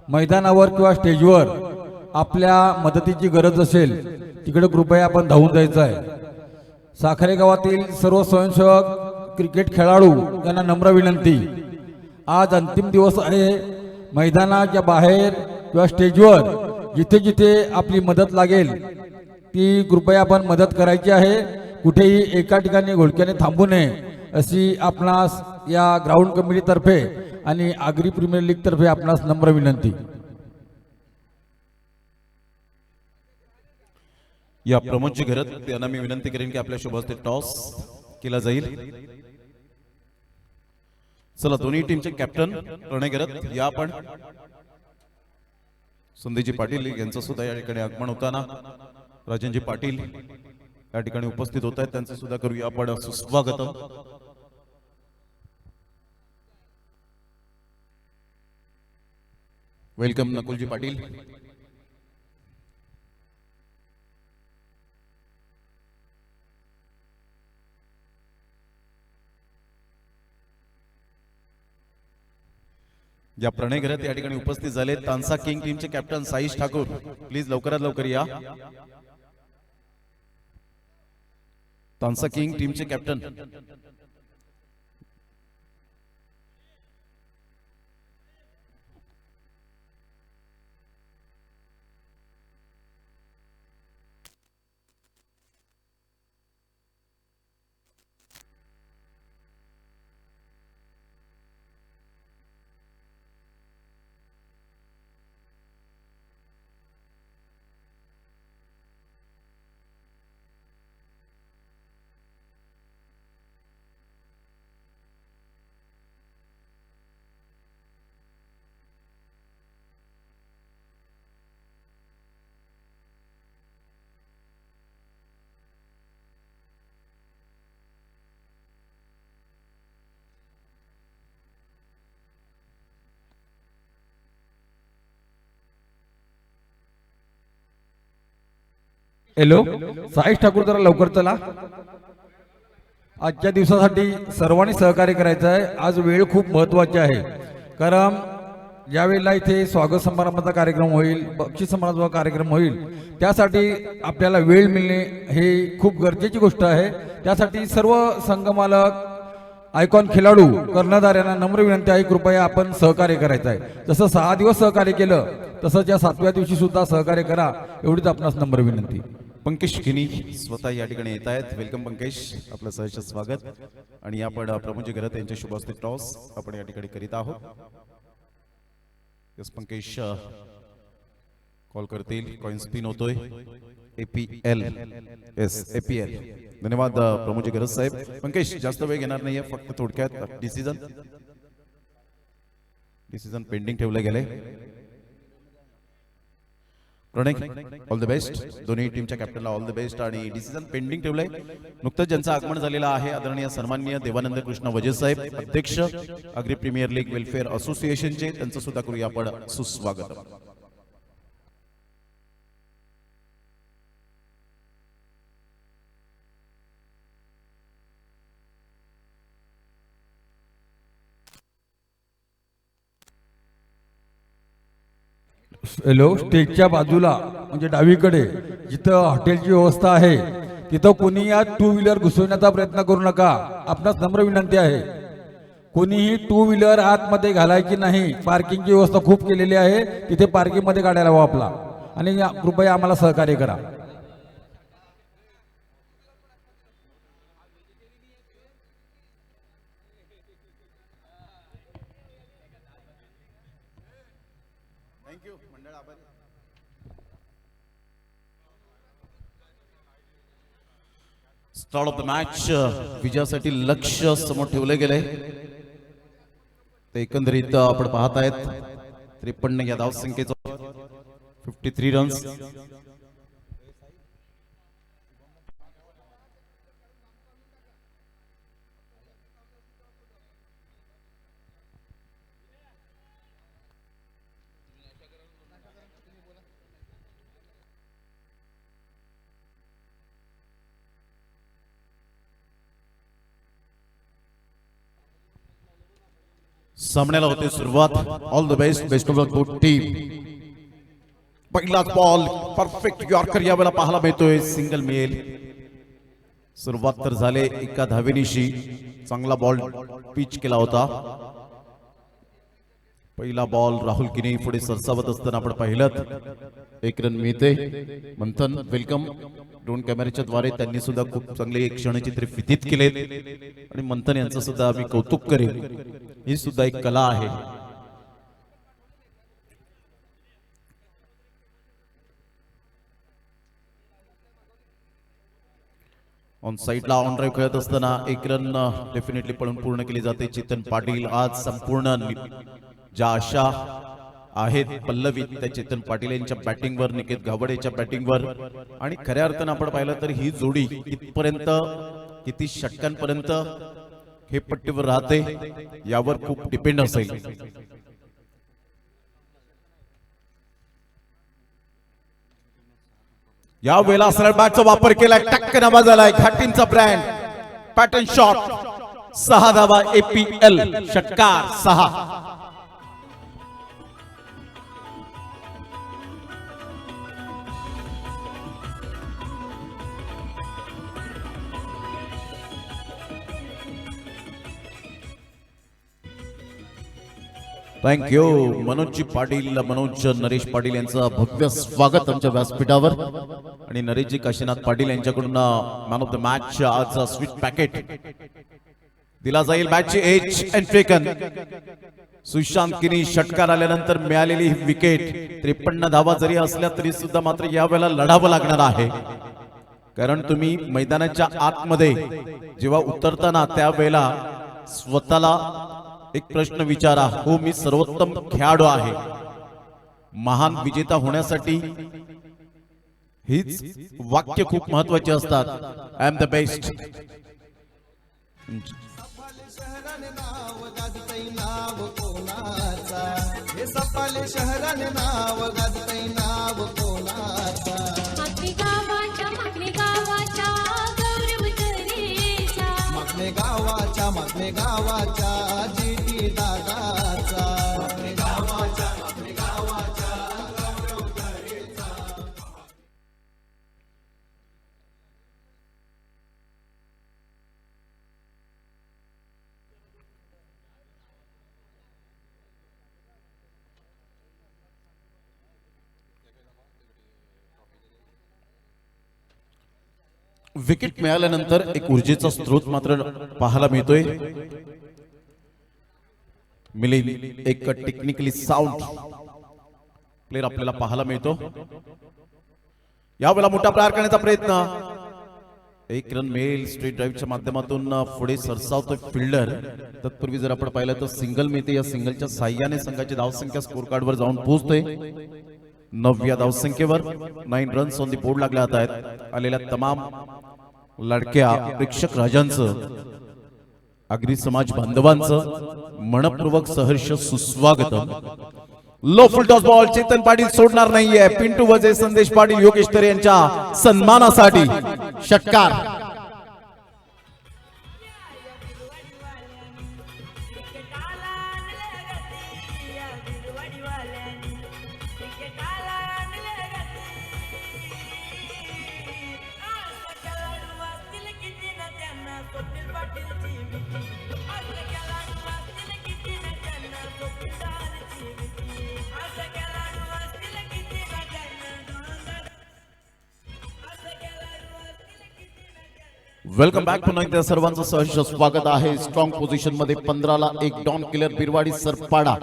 S2: मैदानावर किंवा स्टेजवर आपल्या मदतीची गरज असेल तिकडे कृपया आपण धावून जायचं आहे. साखरे गावातील सर्व स्वयंसेवक क्रिकेट खेळाडू यांना नम्र विनंती, आज अंतिम दिवस आहे. मैदानाच्या बाहेर किंवा स्टेजवर जिथे जिथे आपली मदत लागेल ती कृपया आपण मदत करायची आहे. कुठेही एका ठिकाणी घोळक्याने थांबू नये अशी आपणास या ग्राउंड कमिटी तर्फे आणि आगरी प्रीमियर लीग तर्फे आपणास नम्र विनंती.
S1: या प्रमोदजी घरत यांना मी विनंती करेन की आपल्या शुभ हस्ते टॉस केला जाईल. चला दोन्ही टीमचे कॅप्टन प्रणय घरत या. आपण संदेजी पाटील यांचं सुद्धा या ठिकाणी आगमन होताना राजनजी पाटील या ठिकाणी उपस्थित होत आहेत, त्यांचं सुद्धा करूया आपण सुस्वागतम. वेलकम नकुलजी पाटील. या प्रणय घरात या ठिकाणी उपस्थित झाले तानसा किंग टीमचे कॅप्टन साईश ठाकूर, प्लीज लवकरात लवकर या. तानसा किंग टीमचे कॅप्टन
S2: हॅलो साईश ठाकूर, जरा लवकर चला. आजच्या दिवसासाठी सर्वांनी सहकार्य करायचं आहे. आज वेळ खूप महत्वाची आहे, कारण ज्यावेळेला इथे स्वागत समारंभाचा कार्यक्रम होईल, बक्षीस समारंभाचा कार्यक्रम होईल, त्यासाठी आपल्याला वेळ मिळणे हे खूप गरजेची गोष्ट आहे. त्यासाठी सर्व संघमालक, आयकॉन खेळाडू, कर्णधार यांना नम्र विनंती आहे, कृपया आपण सहकार्य करायचं आहे. जसं 6 दिवस सहकार्य केलं तसंच या 7व्या दिवशी सुद्धा सहकार्य करा, एवढीच आपणास नम्र विनंती.
S1: पंकज किनी स्वतः या ठिकाणी येत आहेत. वेलकम पंकज, आपलं सहर्ष स्वागत. आणि आपण प्रमोदजी घरात यांच्या शुभ हस्ते टॉस आपण या ठिकाणी करीत आहोत. यस पंकज कॉल करतील. कॉइन स्पिन होतोय. APL, S APL. धन्यवाद प्रमोदजी घरत साहेब. पंकज जास्त वेळ घेणार नाहीये, फक्त थोडक्यात डिसिजन पेंडिंग ठेवले गेले. प्रणय ऑल द बेस्ट, दोन्ही टीमच्या कॅप्टनला ऑल द बेस्ट. आणि डिसिजन पेंडिंग ठेवलंय. नुकतंच ज्यांचं आगमन झालेलं आहे आदरणीय सन्माननीय देवानंद कृष्ण वजे साहेब, अध्यक्ष अग्री प्रीमियर लीग वेलफेअर असोसिएशनचे, त्यांचं सुद्धा करूया आपण सुस्वागत.
S2: हॅलो, स्टेजच्या बाजूला म्हणजे डावीकडे जिथं हॉटेलची व्यवस्था आहे तिथं कोणी या 2 व्हीलर घुसवण्याचा प्रयत्न करू नका. आपणास नम्र विनंती आहे, कोणीही 2 व्हीलर आतमध्ये घालायची नाही. पार्किंगची व्यवस्था खूप केलेली आहे, तिथे पार्किंग मध्ये गाड्या लावा आपला. आणि कृपया आम्हाला सहकार्य करा.
S1: स्टार्ट ऑफ द मॅच विजयासाठी लक्ष्य समोर ठेवले गेले. ते एकंदरीत आपण पाहत आहेत 53 या धावसंख्येचा 53 रन्स. सामन्याला होते सुरुवात. All the best, best of luck both team. पहिलाच बॉल परफेक्ट यॉर्कर यावेळेला पाहायला मिळतोय. सिंगल मिळेल. सुरुवात तर झाले एका धावेनिशी. चांगला बॉल पिच केला होता. पहिला बॉल राहुल किनी पुढे सरसावत असताना आपण पाहिलं 1 रन मिळते. मंथन वेलकम. ड्रोन कॅमेऱ्याच्या द्वारे त्यांनी सुद्धा खूप चांगले क्षणचित्र विदित केलेत आणि मंथन यांचं सुद्धा आम्ही कौतुक करेन. ही सुद्धा एक कला आहे. ऑन साइडला ऑन ड्राईव्ह खेळत असताना 1 रन डेफिनेटली पळून पूर्ण केली जाते. चेतन पाटील आज संपूर्ण ज्या आशा आहेत पल्लवी त्या चेतन पाटील यांच्या बॅटिंगवर, निकेत गावडेच्या बॅटिंगवर. आणि खऱ्या अर्थानं आपण पाहिलं तर ही जोडी इथपर्यंत किती षटकांपर्यंत हे पट्टीवर राहते यावर खूप डिपेंड असेल. या वेळेला सरळ बॅटचा वापर केलाय, टक्कन आवाज आलाय, घाटींचा ब्रँड पॅटर्न शॉट. 6 धावा APL, षटकार 6. थँक्यू मनोजजी पाटील, मनोज नरेश पाटील यांचं भव्य स्वागत आमच्या व्यासपीठावर. आणि नरेशजी काशीनाथ पाटील यांच्याकडून मॅन ऑफ द मॅच आज स्वीट पॅकेट दिला जाईल. मॅचची एज अँड टेकन. सुशांत किनी षटकार आल्यानंतर मिळालेली ही विकेट. 53 धावा जरी असल्या तरी सुद्धा मात्र यावेळेला लढावं लागणार आहे, कारण तुम्ही मैदानाच्या आतमध्ये जेव्हा उतरताना त्यावेळेला स्वतःला एक प्रश्न विचारा, हो मी सर्वोत्तम खेळाडू आहे. महान विजेता होण्यासाठी हीच वाक्य खूप महत्वाची असतात. I am the best.
S3: Sapale शहराने नाव गाजतय नाव कोणाचा.
S4: मागणे गावाच्या गौरव तरेचा.
S3: मागणे गावाच्या जीटी दादाचा. मागणे गावाच्या गौरव तरेचा.
S1: विकेट मिळाल्यानंतर एक ऊर्जेचा स्रोत मात्र पाहायला मिळतोय. मिलिंद एक टेक्निकली साऊंड प्लेअर आपल्याला पाहायला मिळतो. यावेळेला मोठा प्रहार करण्याचा प्रयत्न. एक रन मिळेल स्ट्रेट ड्राईव्हच्या माध्यमातून पुढे सरसावतोय फिल्डर. तत्पूर्वी जर आपण पाहिलं तर सिंगल मिळते. या सिंगलच्या साह्याने संघाची धावसंख्या स्कोर कार्डवर जाऊन पोहोचते 9व्या धावसंख्येवर. 9 रन्स ऑन दी बोर्ड लागल्या जात आहेत. आलेल्या तमाम लडक्या प्रेक्षक राजांचं, आगरी समाज बांधवांचं मनपूर्वक सहर्ष सुस्वागतम. Low full toss ball. Chetan Patil सोडणार नाहीये. पिंटू वजे, संदेश पाटील, योगेश तरे यांच्या सन्मानासाठी षटकार. वेलकम बॅक पुन्हा एकदा सर्वांचं सहर्ष स्वागत आहे. स्ट्रॉंग पोझिशन मध्ये 15ला 1 don killer Birwadi Sarpada.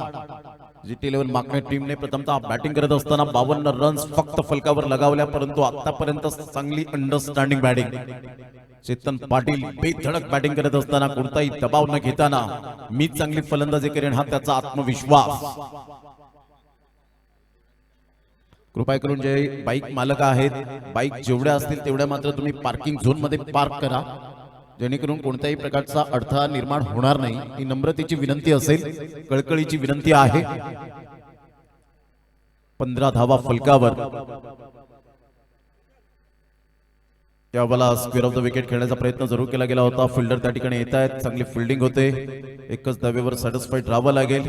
S1: GT11 माकणे टीमने प्रथमतः बॅटिंग करत असताना 52 रन्स फक्त फलकावर लगावल्या, परंतु आतापर्यंत चांगली अंडरस्टँडिंग बॅटिंग. चेतन पाटील बेधडक बॅटिंग करत असताना कोणताही दबाव न घेताना मी चांगली फलंदाजी करेन हा त्याचा आत्मविश्वास. कृपया करून जे बाईक मालक आहेत, बाईक जेवढ्या असतील तेवढ्या मात्र तुम्ही पार्किंग झोन मध्ये पार्क करा, जेणेकरून कोणत्याही प्रकारचा अडथळा निर्माण होणार नाही. ही नम्रतेची विनंती असेल, कळकळीची विनंती आहे. 15 धावा फलकावर. त्यावेळेला स्क्वेअर ऑफ द विकेट खेळण्याचा प्रयत्न जरूर केला गेला होता. फिल्डर त्या ठिकाणी येत आहेत, चांगली फिल्डिंग होते. एकच धावेवर सॅटिस्फाईड राहावं लागेल.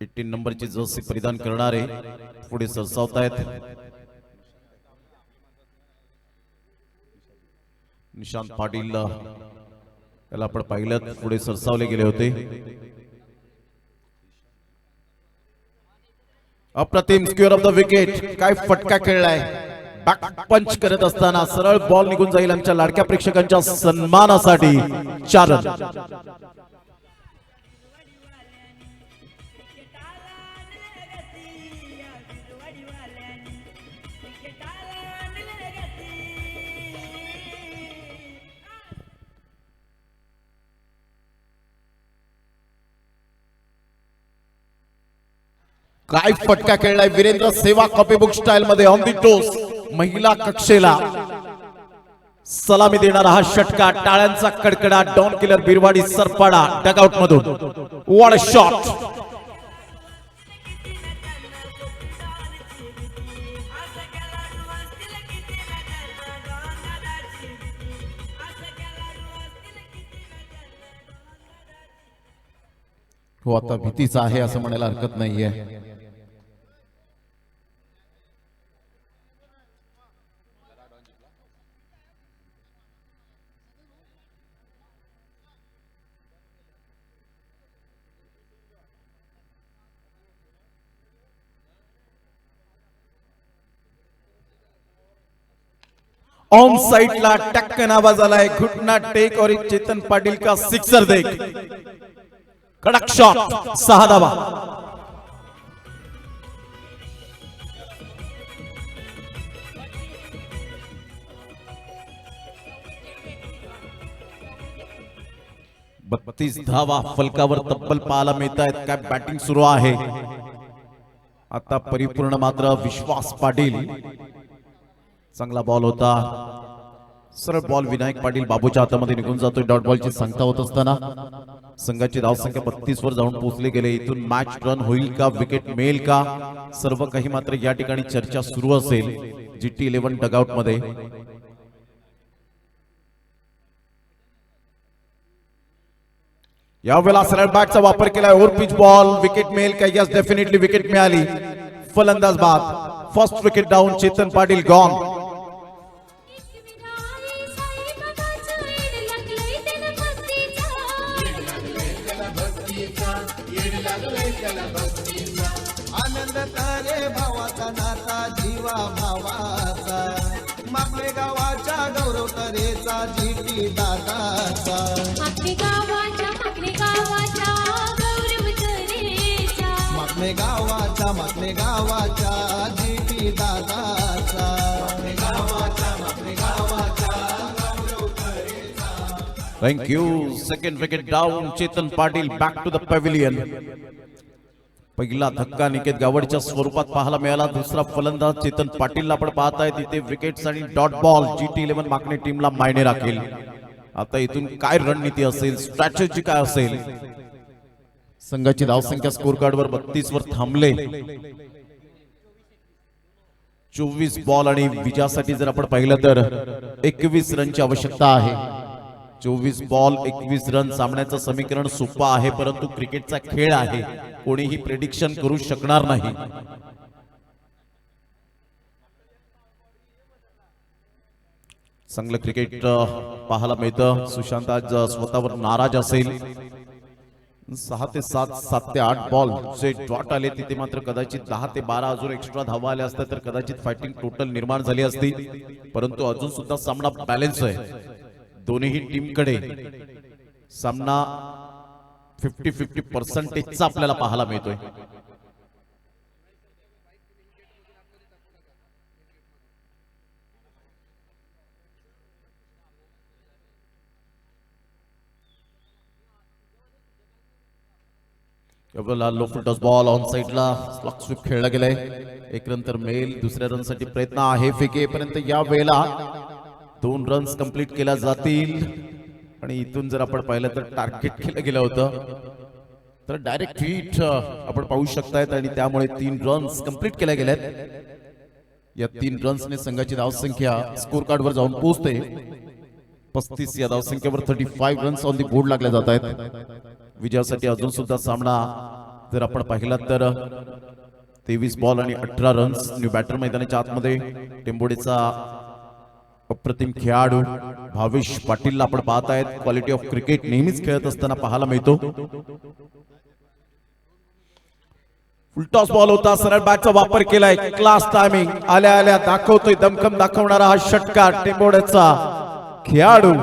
S1: 18 नंबरची जर्सी परिधान करणारे पुढे सरसावत आहेत. निशांत पाटील याला आपण पाहिलं पुढे सरसावले गेले होते. अप्रतिम स्क्वेअर ऑफ द विकेट. काय फटका खेळलाय. बॅक पंच करत असताना सरळ बॉल निघून जाईल. आमच्या लाडक्या प्रेक्षकांच्या सन्मानासाठी 4 रन. काय फटका खेळलाय वीरेंद्र सेवा कॉपीबुक स्टाईल मध्ये ऑन दी टोस महिला कक्षेला सलामी देणारा हा षटकार टाळ्यांचा कडकडाट don killer Birwadi Sarpada dugout मधून व्हाट अ शॉट हो आता भीतीचा आहे असं म्हणायला हरकत नाहीये ऑन साइडला टक्कन आवाज आलाय घुटना टेक और चेतन पाटिल का सिक्सर देख कडक शॉट 6 धावा बत्तीस धावा फलकावर तब्बल पाहायला मिळत आहेत काय बॅटिंग सुरू आहे आता परिपूर्ण मात्र विश्वास पाटील चांगला बॉल होता सरळ बॉल विनायक पाटील बाबूच्या हातामध्ये निघून जातोय डॉट बॉलची सांगता होत असताना संघाची धावसंख्या 32 वर जाऊन पोहोचले गेले इथून मॅच रन होईल का विकेट मिळेल का सर्व काही मात्र या ठिकाणी चर्चा सुरू असेल GT 11 डगआउट मध्ये यावेळेला सरळ बॅटचा वापर केलाय ओव्हर पिच बॉल विकेट मिळेल का यस डेफिनेटली विकेट मिळाली फलंदाज बाद first wicket down Chetan Patil gone
S3: Anand Tare भावाचा नाता जीवा भावाचा मापले गावाच्या गौरव तरेचा जीटी दादाचा
S4: आपली गावाच्या गौरव तरेचा
S3: मापले गावाच्या जीटी दादाचा
S1: thank you second wicket down Chetan Patil back to the pavilion पहिला धक्का निकेत गावडच्या स्वरूपात पाहायला मिळाला दुसरा फलंदाज चेतन पाटीलला आपण पाहताय तिथे विकेट्स आणि डॉट बॉल GT 11 मागणे टीमला मायने राखेल आता इथून काय रणनीती असेल स्ट्रॅटेजी काय असेल संघाची धावसंख्या स्कोर कार्ड वर 32 वर थांबले 24 बॉल आणि विजयासाठी जर आपण पाहिलं तर 21 रनची आवश्यकता आहे 24 बॉल 21 रन सामन्याचं समीकरण सोपं आहे परंतु क्रिकेटचा खेळ आहे कोणीही प्रेडिक्शन करू शकणार नाही चांगलं क्रिकेट पाहायला मिळतं सुशांत आज स्वतःवर नाराज असेल 6 ते 7 7 ते 8 बॉल जे डॉट आले तिथे मात्र कदाचित 10 ते 12 अजून एक्स्ट्रा धावा आल्या असत्या तर कदाचित फायटिंग टोटल निर्माण झाली असती परंतु अजून सुद्धा सामना बॅलन्स आहे दोन्ही टीमकडे सामना 50-50% आपल्याला पाहायला मिळतोय लो फुटॉस बॉल ऑन साइडला स्लॉक स्वीप खेळला गेलाय एक रन तर मिळेल दुसऱ्या रन साठी प्रयत्न आहे फेकेपर्यंत या वेळेला 2 रन्स कंप्लीट केल्या जातील आणि इथून जर आपण पाहिलं तर टार्गेट केलं गेलं होतं तर डायरेक्ट हिट आपण पाहू शकतायत आणि त्यामुळे 3 रन्स कंप्लीट केल्या गेल्यात या 3 रन्सने संघाची धावसंख्या स्कोर कार्ड वर जाऊन पोहोचते 35 या धावसंख्येवर 35 रन्स ऑन दी बोर्ड लागल्या जात आहेत विजयासाठी अजून सुद्धा सामना जर आपण पाहिला तर 23 बॉल आणि 18 रन्स न्यू बॅटर मैदानाच्या आतमध्ये टेंबोडेचा अप्रतिम खेळाडू भावेश पाटीलला आपण पाहतायत क्वालिटी ऑफ क्रिकेट नेहमीच खेळत असताना पाहायला मिळतो फुलटॉस बॉल होता सरळ बॅटचा वापर केलाय क्लास टायमिंग आल्या आल्या दाखवतोय दमखम दाखवणारा हा षटकार टेंबोडेचा खेळाडू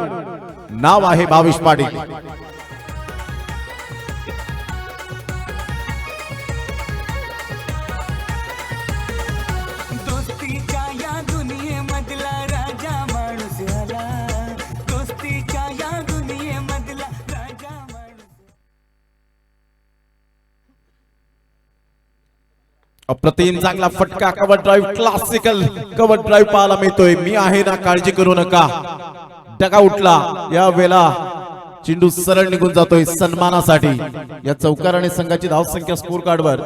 S1: नाव आहे भावेश पाटील
S5: दोस्तीच्या या दुनियेमधला राजा माणूस आला दोस्तीच्या या दुनियेमधला राजा माणूस
S1: अप्रतिम चांगला फटका cover drive classical cover drive पाहायला मिळतोय. मी आहे ना, काळजी करू नका. डगा उठला या वेळेला चेंडू सरळ निघून जातोय सन्मानासाठी. या चौकाराने संघाची धावसंख्या स्कोर कार्डवर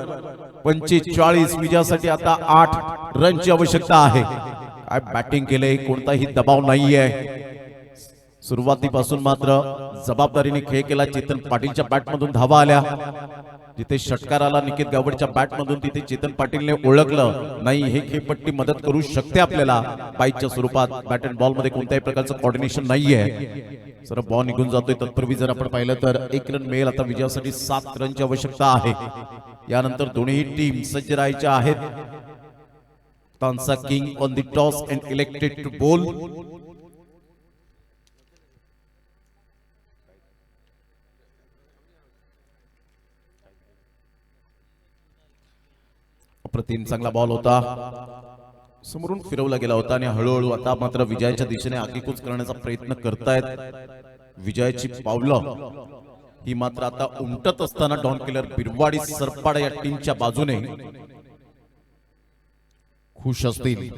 S1: 45. विजयासाठी आता 8 रनची आवश्यकता आहे. काय बॅटिंग केलंय, कोणताही दबाव नाहीये. सुरुवातीपासून मात्र जबाबदारीने खेळ केला. चेतन पाटीलच्या बॅटमधून धावा आल्या. जिथे षटकार आला निकेत गावडच्या बॅटमधून, तिथे चेतन पाटीलने ओळखलं नाही हे खेळपट्टी मदत करू शकते आपल्याला बाईकच्या स्वरूपात. बॅट अँड बॉल मध्ये कोणत्याही प्रकारचं कॉर्डिनेशन नाहीये. सर बॉल निघून जातोय. तत्पूर्वी जर आपण पाहिलं तर 1 रन मिळेल. आता विजयासाठी 7 रनची आवश्यकता आहे. यानंतर दोन्ही टीम सज्ज राहायच्या आहेत. Tansa king on the toss and elected to bowl. अप्रतिम चांगला बॉल होता. समोरून फिरवला गेला होता आणि हळूहळू आता मात्र विजयाच्या दिशेने आगेकूच करण्याचा प्रयत्न करतायत. विजयाची पावलं ही मात्र आता उमटत असताना डॉन किलर बिरवाडी सरपाडा या टीमच्या बाजूने खुश असतील.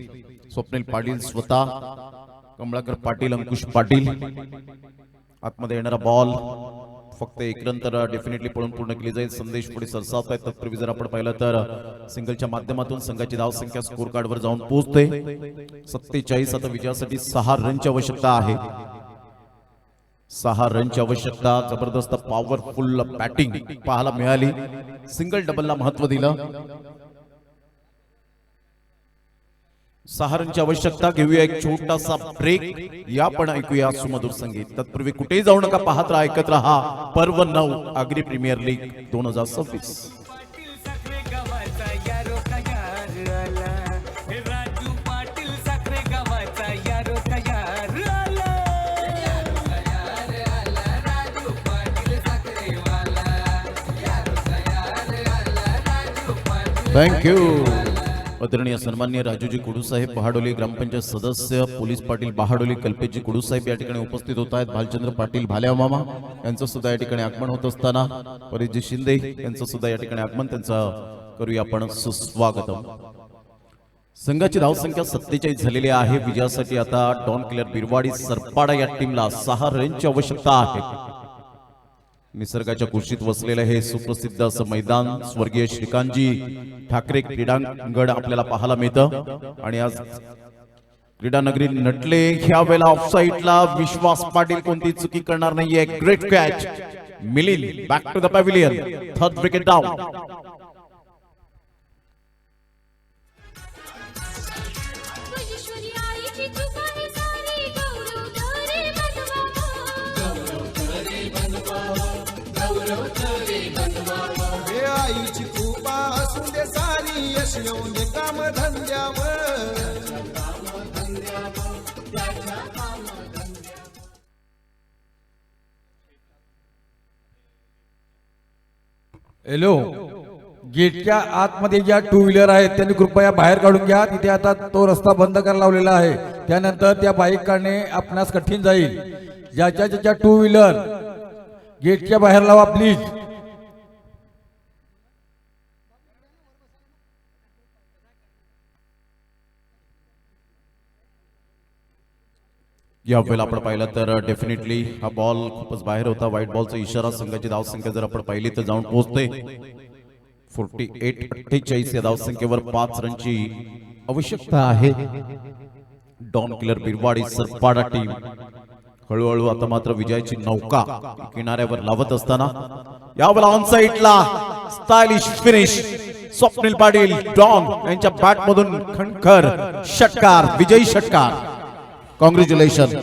S1: स्वप्नील पाटील स्वतः, कमळाकर पाटील, अंकुश पाटील. आतमध्ये येणारा बॉल फक्त 1 रन तर डेफिनेटली पळून पूर्ण केली जाईल. संदेश पुढे सरसावत आहेत. तत्पूर्वी जर आपण पाहिलं तर सिंगलच्या माध्यमातून संघाची धावसंख्या स्कोर कार्डवर जाऊन पोहोचते 47. आता विजयासाठी 6 रनची आवश्यकता आहे. 6 रनची आवश्यकता. जबरदस्त पॉवरफुल बॅटिंग पाहायला मिळाली. सिंगल डबलला महत्व दिलं. 6 रनची आवश्यकता. घेऊया एक छोटासा ब्रेक. या पण ऐकूया सुमधुर संगीत. तत्पूर्वी कुठेही जाऊ नका, पाहत राहा, ऐकत राहा. पर्व 9 आगरी प्रीमियर लीग 2026.
S5: पाटील साखरे गावाचा यारो तयार आला. हे राजू पाटील साखरे गावाचा यारो तयार आला. यारो तयार आला. राजू पाटील साखरेवाला यारो तयार आला. राजू पाटील.
S1: थँक्यू. आदरणीय सन्माननीय राजूजी कुडूसाहेब बहाडोली, ग्रामपंचायत सदस्य पोलीस पाटील बहाडोली, कल्पेशजी कुडूसाहेब या ठिकाणी उपस्थित होत आहेत. भालचंद्र पाटील भाल्या मामा यांचं सुद्धा या ठिकाणी आगमन होत असताना परेशजी शिंदे यांचं सुद्धा या ठिकाणी आगमन, त्यांचं करूया आपण सुस्वागतम. संघाची धावसंख्या 47 झालेली आहे. विजयासाठी आता डॉन किलर बिरवाडी सरपाडा या टीमला 6 रनची आवश्यकता आहे. निसर्गाच्या कुशीत वसलेलं हे सुप्रसिद्ध असं मैदान स्वर्गीय श्रीकांतजी ठाकरे क्रीडांगण आपल्याला पाहायला मिळतं. आणि आज क्रीडा नगरी नटले. ह्या वेळेला ऑफसाईडला विश्वास पाटील कोणती चुकी करणार नाहीये. Great catch. Milind back to the pavilion. 3rd wicket down.
S4: तुझीश्वरी आईची चूक आहे सारी. गौरव धरे बनवा.
S3: हे आईची कृपा असून दे सारी. यश येऊन दे काम धंद्यावर.
S2: हॅलो, गेटच्या आतमध्ये ज्या 2 व्हीलर आहेत त्यांनी कृपया बाहेर काढून घ्या. तिथे आता तो रस्ता बंद करायला लावलेला आहे. त्यानंतर त्या बाईक काढणे आपणास कठीण जाईल. ज्याच्या 2 व्हीलर गेटच्या बाहेर लावा प्लीज.
S1: या वेळेला आपण पाहिलं तर डेफिनेटली हा बॉल खूपच बाहेर होता. व्हाईट बॉलचा इशारा. संघाची धावसंख्या जर आपण पाहिली तर जाऊन पोहोचते 48-48. या धावसंख्येवर 5 रनची आवश्यकता आहे. Don killer Birwadi Sarpada team हळूहळू आता मात्र विजयाची नौका किनाऱ्यावर लावत असताना यावेळेला ऑन साइडला stylish finish. Swapnil Patil Don यांच्या बॅटमधून खणखर षटकार, विजयी षटकार. Congratulation.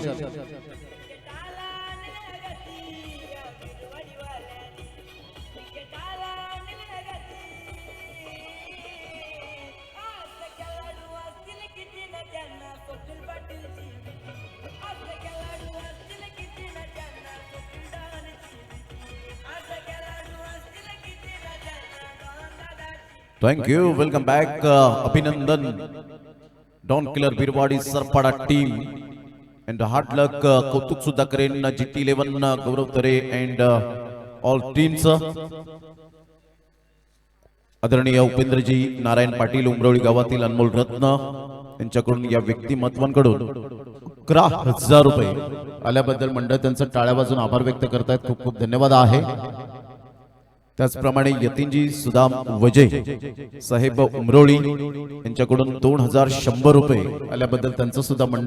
S1: Thank you. Welcome back. अभिनंदन Don killer Birwadi Sarpada team and hard luck. कौतुक सुद्धा करेन GT11 Gaurav Tare and all teams. आदरणीय उपेंद्रजी नारायण पाटील उमरवळी गावातील अनमोल रत्न यांच्याकडून या व्यक्तिमत्वांकडून 11,000 रुपये आल्याबद्दल मंडळ त्यांचं टाळ्या वाजून आभार व्यक्त करतायत. खूप खूप धन्यवाद आहे. त्याचप्रमाणे यतीनजी सुदाम वजय साहेब उमरोळी यांच्याकडून 2,100 रुपये आल्याबद्दल त्यांचं सुद्धा मंडळ